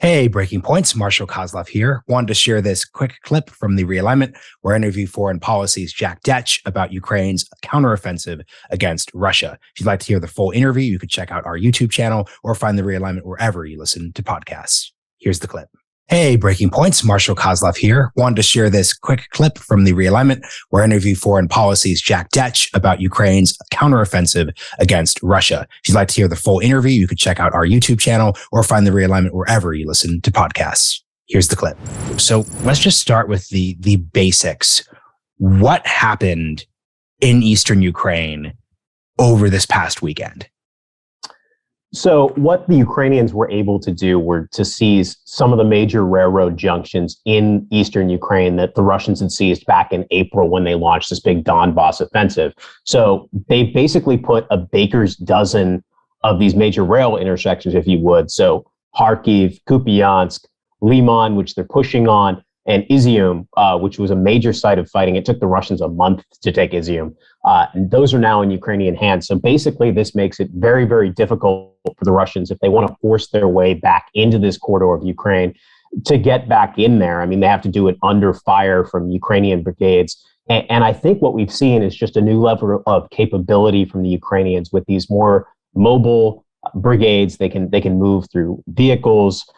Hey, Breaking Points, Marshall Kosloff here. Wanted to share this quick clip from the Realignment, where I interview Foreign Policy's Jack Detsch about Ukraine's counteroffensive against Russia. If you'd like to hear the full interview, you could check out our YouTube channel or find the Realignment wherever you listen to podcasts. Here's the clip. Hey, Breaking Points, Marshall Kosloff here. Wanted to share this quick clip from the Realignment, where I interview Foreign Policy's Jack Detsch about Ukraine's counteroffensive against Russia. If you'd like to hear the full interview, you could check out our YouTube channel or find the Realignment wherever you listen to podcasts. Here's the clip. So let's just start with the basics. What happened in eastern Ukraine over this past weekend? So what the Ukrainians were able to do were to seize some of the major railroad junctions in eastern Ukraine that the Russians had seized back in April when they launched this big Donbas offensive. So they basically put a baker's dozen of these major rail intersections, if you would. So Kharkiv, Kupiansk, Liman, which they're pushing on, and Izium, which was a major site of fighting. It took the Russians a month to take Izium. And those are now in Ukrainian hands. So basically, this makes it very, very difficult for the Russians if they want to force their way back into this corridor of Ukraine to get back in there. I mean, they have to do it under fire from Ukrainian brigades. And I think what we've seen is just a new level of capability from the Ukrainians with these more mobile brigades. They can move through vehicles,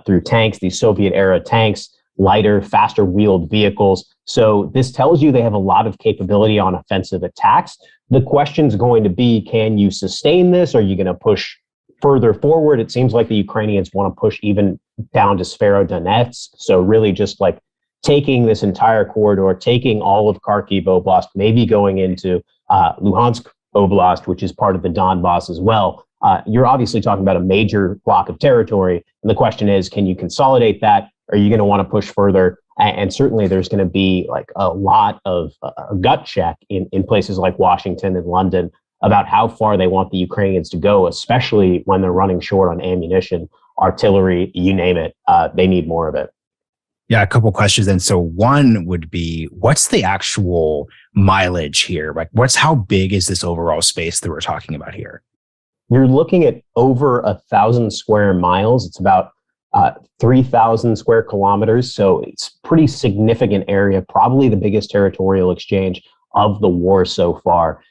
through tanks, these Soviet era tanks, lighter, faster wheeled vehicles. So this tells you they have a lot of capability on offensive attacks. The question is going to be, can you sustain this? Are you going to push further forward? It seems like the Ukrainians want to push even down to Severodonetsk. So really just like taking this entire corridor, taking all of Kharkiv Oblast, maybe going into Luhansk Oblast, which is part of the Donbas as well. You're obviously talking about a major block of territory. And the question is, can you consolidate that? Are you going to want to push further? And certainly there's going to be like a lot of gut check in places like Washington and London about how far they want the Ukrainians to go, especially when they're running short on ammunition, artillery, you name it. They need more of it. Yeah, a couple questions then. So one would be, what's the actual mileage here? Like, how big is this overall space that we're talking about here? You're looking at over 1,000 square miles. It's about 3,000 square kilometers. So it's pretty significant area, probably the biggest territorial exchange of the war so far,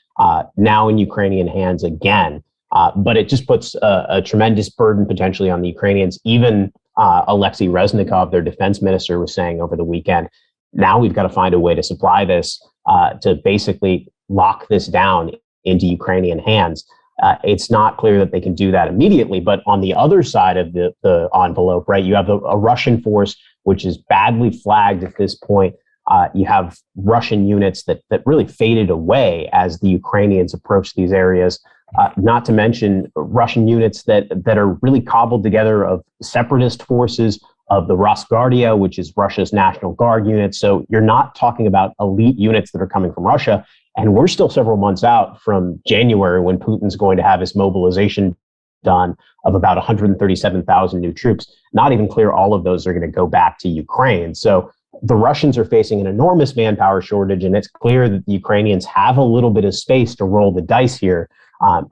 now in Ukrainian hands again. But it just puts a tremendous burden potentially on the Ukrainians. Even Alexei Reznikov, their defense minister, was saying over the weekend, now we've got to find a way to supply this to basically lock this down into Ukrainian hands. It's not clear that they can do that immediately, but on the other side of the envelope, right, you have a Russian force, which is badly flagged at this point. You have Russian units that really faded away as the Ukrainians approached these areas, not to mention Russian units that are really cobbled together of separatist forces, of the Rosguardia, which is Russia's National Guard units. So you're not talking about elite units that are coming from Russia. And we're still several months out from January when Putin's going to have his mobilization done of about 137,000 new troops. Not even clear all of those are going to go back to Ukraine. So the Russians are facing an enormous manpower shortage, and it's clear that the Ukrainians have a little bit of space to roll the dice here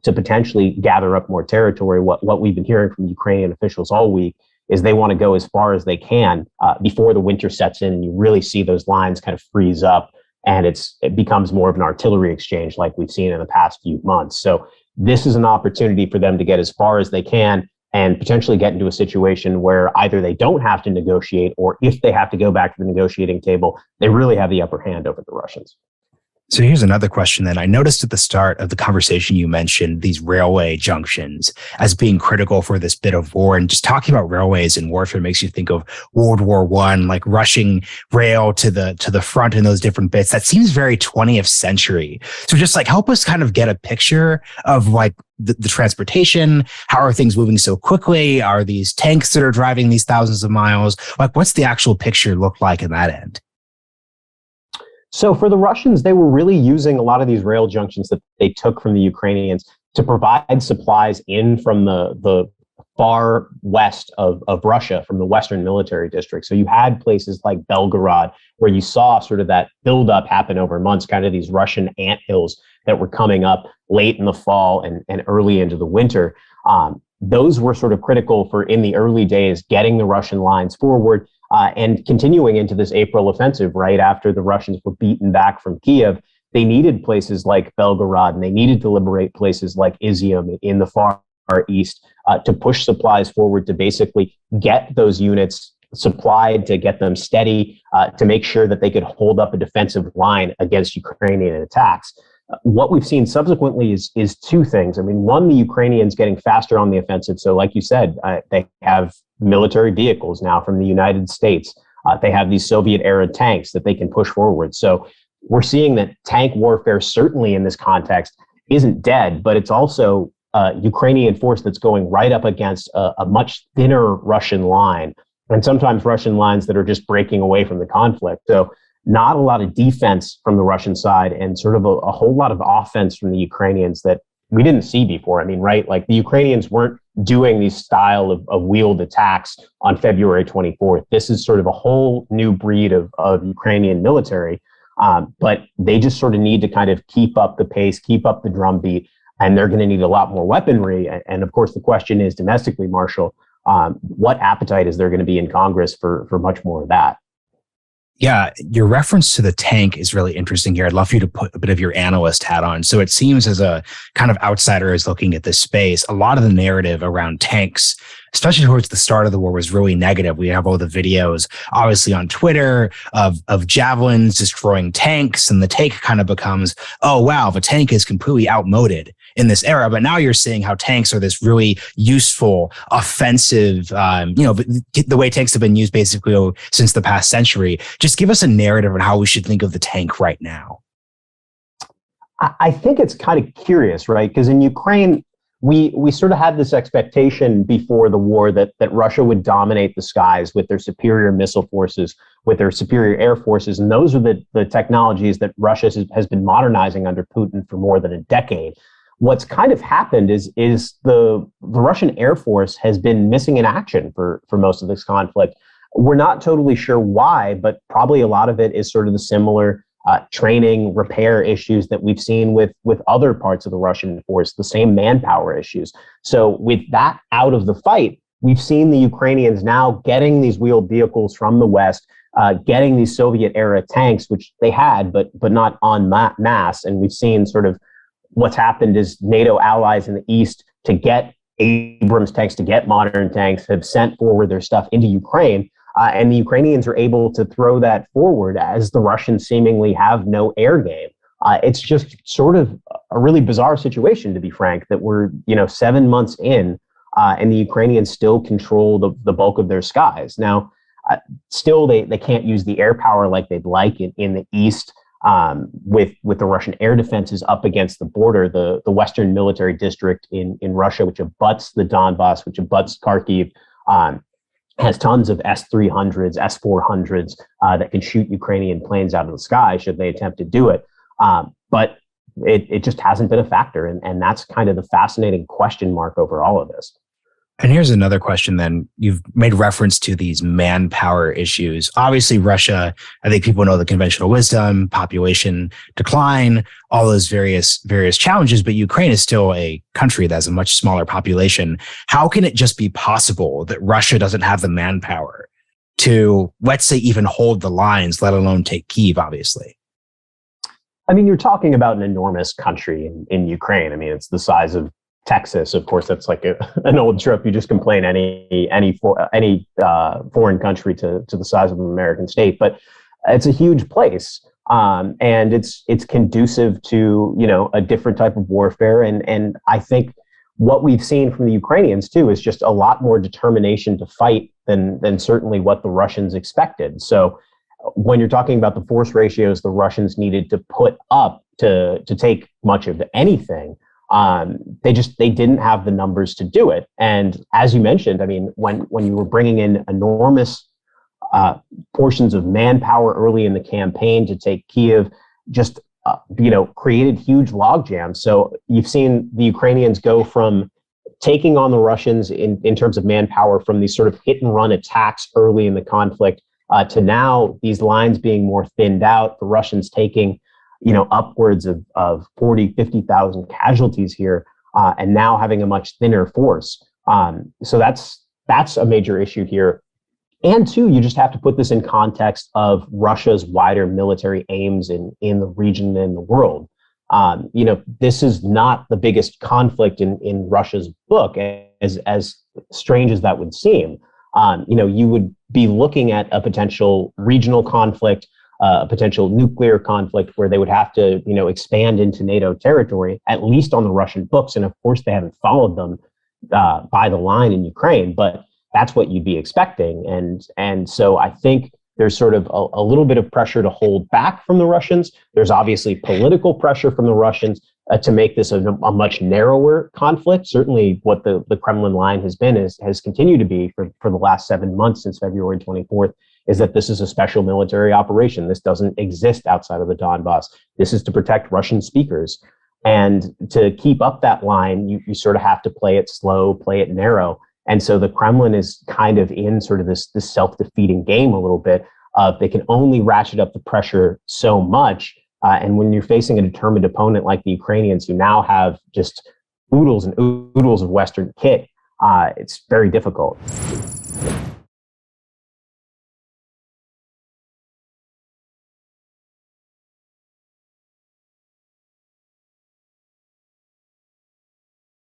to potentially gather up more territory. What we've been hearing from Ukrainian officials all week is they want to go as far as they can before the winter sets in and you really see those lines kind of freeze up. And it becomes more of an artillery exchange like we've seen in the past few months. So this is an opportunity for them to get as far as they can and potentially get into a situation where either they don't have to negotiate, or if they have to go back to the negotiating table, they really have the upper hand over the Russians. So here's another question then. I noticed at the start of the conversation, you mentioned these railway junctions as being critical for this bit of war. And just talking about railways and warfare makes you think of World War I, like rushing rail to the front in those different bits. That seems very 20th century. So just like help us kind of get a picture of like the transportation. How are things moving so quickly? Are these tanks that are driving these thousands of miles? Like what's the actual picture look like in that end? So for the Russians, they were really using a lot of these rail junctions that they took from the Ukrainians to provide supplies in from the far west of Russia, from the Western military district. So you had places like Belgorod, where you saw sort of that buildup happen over months, kind of these Russian anthills that were coming up late in the fall and early into the winter. those were sort of critical for, in the early days, getting the Russian lines forward and continuing into this April offensive right after the Russians were beaten back from Kiev. They needed places like Belgorod, and they needed to liberate places like Izium in the far east to push supplies forward, to basically get those units supplied, to get them steady, to make sure that they could hold up a defensive line against Ukrainian attacks. What we've seen subsequently is two things. I mean, one, the Ukrainians getting faster on the offensive. So like you said, they have military vehicles now from the United States. They have these Soviet-era tanks that they can push forward. So we're seeing that tank warfare, certainly in this context, isn't dead, but it's also a Ukrainian force that's going right up against a much thinner Russian line, and sometimes Russian lines that are just breaking away from the conflict. So not a lot of defense from the Russian side, and sort of a whole lot of offense from the Ukrainians that we didn't see before. I mean, right, like the Ukrainians weren't doing these style of wheeled attacks on February 24th. This is sort of a whole new breed of Ukrainian military. But they just sort of need to kind of keep up the pace, keep up the drumbeat, and they're going to need a lot more weaponry. And of course, the question is domestically, Marshall, what appetite is there going to be in Congress for much more of that? Yeah, your reference to the tank is really interesting here. I'd love for you to put a bit of your analyst hat on. So it seems, as a kind of outsider is looking at this space, a lot of the narrative around tanks, especially towards the start of the war, was really negative. We have all the videos, obviously, on Twitter of javelins destroying tanks, and the take kind of becomes, oh, wow, the tank is completely outmoded in this era. But now you're seeing how tanks are this really useful, offensive, the way tanks have been used basically since the past century. Just give us a narrative on how we should think of the tank right now. I think it's kind of curious, right? Because in Ukraine, we sort of had this expectation before the war that Russia would dominate the skies with their superior missile forces, with their superior air forces. And those are the technologies that Russia has been modernizing under Putin for more than a decade. What's kind of happened is the Russian Air Force has been missing in action for most of this conflict. We're not totally sure why, but probably a lot of it is sort of the similar training, repair issues that we've seen with other parts of the Russian force, the same manpower issues. So with that out of the fight, we've seen the Ukrainians now getting these wheeled vehicles from the West, getting these Soviet-era tanks, which they had, but not en masse. And we've seen sort of what's happened is NATO allies in the East, to get Abrams tanks, to get modern tanks, have sent forward their stuff into Ukraine. And the Ukrainians are able to throw that forward as the Russians seemingly have no air game. It's just sort of a really bizarre situation, to be frank, that we're 7 months in, and the Ukrainians still control the bulk of their skies. Now, still they can't use the air power like they'd like in the East. With the Russian air defenses up against the border, the Western Military District in Russia, which abuts the Donbass, which abuts Kharkiv, has tons of S-300s, S-400s that can shoot Ukrainian planes out of the sky should they attempt to do it. But it just hasn't been a factor. And that's kind of the fascinating question mark over all of this. And here's another question then. You've made reference to these manpower issues. Obviously, Russia, I think people know the conventional wisdom, population decline, all those various challenges, but Ukraine is still a country that has a much smaller population. How can it just be possible that Russia doesn't have the manpower to, let's say, even hold the lines, let alone take Kyiv, obviously? I mean, you're talking about an enormous country in Ukraine. I mean, it's the size of Texas. Of course, that's like an old trope. You just complain any foreign country to the size of an American state, but it's a huge place, and it's conducive to a different type of warfare. And I think what we've seen from the Ukrainians too is just a lot more determination to fight than certainly what the Russians expected. So when you're talking about the force ratios the Russians needed to put up to take much of anything, they didn't have the numbers to do it. And as you mentioned, I mean, when you were bringing in enormous portions of manpower early in the campaign to take Kyiv, just created huge logjams. So you've seen the Ukrainians go from taking on the Russians in terms of manpower from these sort of hit and run attacks early in the conflict to now these lines being more thinned out, the Russians taking upwards of 40, 50,000 casualties here, and now having a much thinner force. So that's a major issue here. And two, you just have to put this in context of Russia's wider military aims in the region and in the world. This is not the biggest conflict in Russia's book, as strange as that would seem. You would be looking at a potential regional conflict, a potential nuclear conflict where they would have to, expand into NATO territory, at least on the Russian books. And of course, they haven't followed them by the line in Ukraine, but that's what you'd be expecting. And so I think there's sort of a little bit of pressure to hold back from the Russians. There's obviously political pressure from the Russians to make this a much narrower conflict. Certainly what the Kremlin line has been has continued to be for the last 7 months since February 24th, is that this is a special military operation. This doesn't exist outside of the Donbass. This is to protect Russian speakers. And to keep up that line, you sort of have to play it slow, play it narrow. And so the Kremlin is kind of in sort of this self-defeating game a little bit. They can only ratchet up the pressure so much. And when you're facing a determined opponent like the Ukrainians, who now have just oodles and oodles of Western kit, it's very difficult.